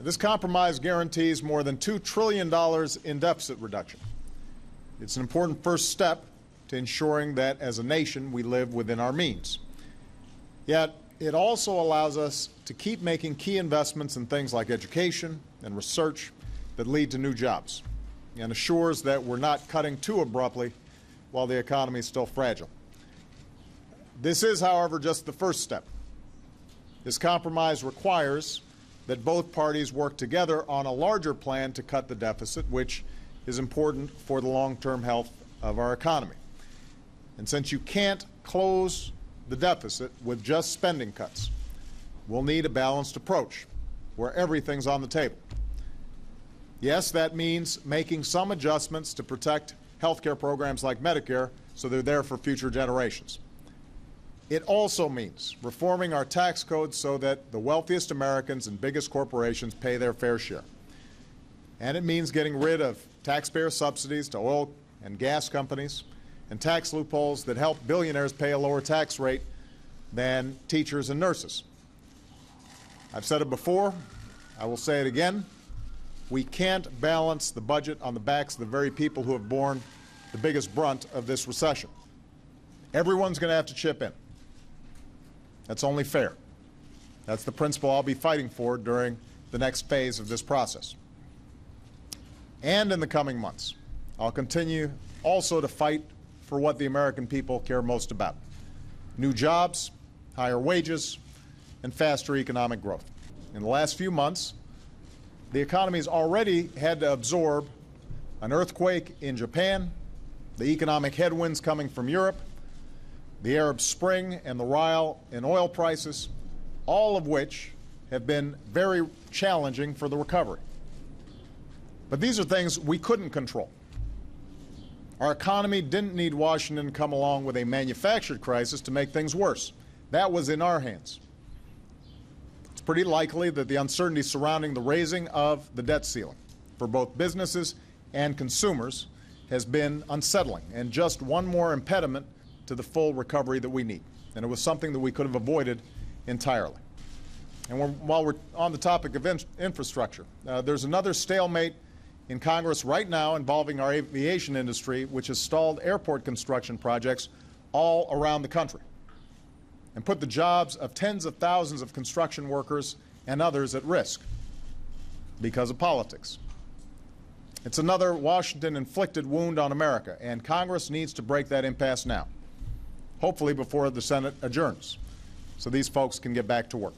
This compromise guarantees more than $2 trillion in deficit reduction. It's an important first step to ensuring that as a nation we live within our means. Yet it also allows us to keep making key investments in things like education and research that lead to new jobs, and assures that we're not cutting too abruptly while the economy is still fragile. This is, however, just the first step. This compromise requires that both parties work together on a larger plan to cut the deficit, which is important for the long-term health of our economy. And since you can't close the deficit with just spending cuts, we'll need a balanced approach where everything's on the table. Yes, that means making some adjustments to protect health care programs like Medicare so they're there for future generations. It also means reforming our tax code so that the wealthiest Americans and biggest corporations pay their fair share. And it means getting rid of taxpayer subsidies to oil and gas companies and tax loopholes that help billionaires pay a lower tax rate than teachers and nurses. I've said it before, I will say it again. We can't balance the budget on the backs of the very people who have borne the biggest brunt of this recession. Everyone's going to have to chip in. That's only fair. That's the principle I'll be fighting for during the next phase of this process. And in the coming months, I'll continue also to fight for what the American people care most about: new jobs, higher wages, and faster economic growth. In the last few months, the economy has already had to absorb an earthquake in Japan, the economic headwinds coming from Europe, the Arab Spring and the rise in oil prices, all of which have been very challenging for the recovery. But these are things we couldn't control. Our economy didn't need Washington to come along with a manufactured crisis to make things worse. That was in our hands. It's pretty likely that the uncertainty surrounding the raising of the debt ceiling for both businesses and consumers has been unsettling and just one more impediment to the full recovery that we need. And it was something that we could have avoided entirely. And while we're on the topic of infrastructure, there's another stalemate in Congress right now involving our aviation industry, which has stalled airport construction projects all around the country and put the jobs of tens of thousands of construction workers and others at risk because of politics. It's another Washington-inflicted wound on America, and Congress needs to break that impasse now, hopefully before the Senate adjourns, so these folks can get back to work.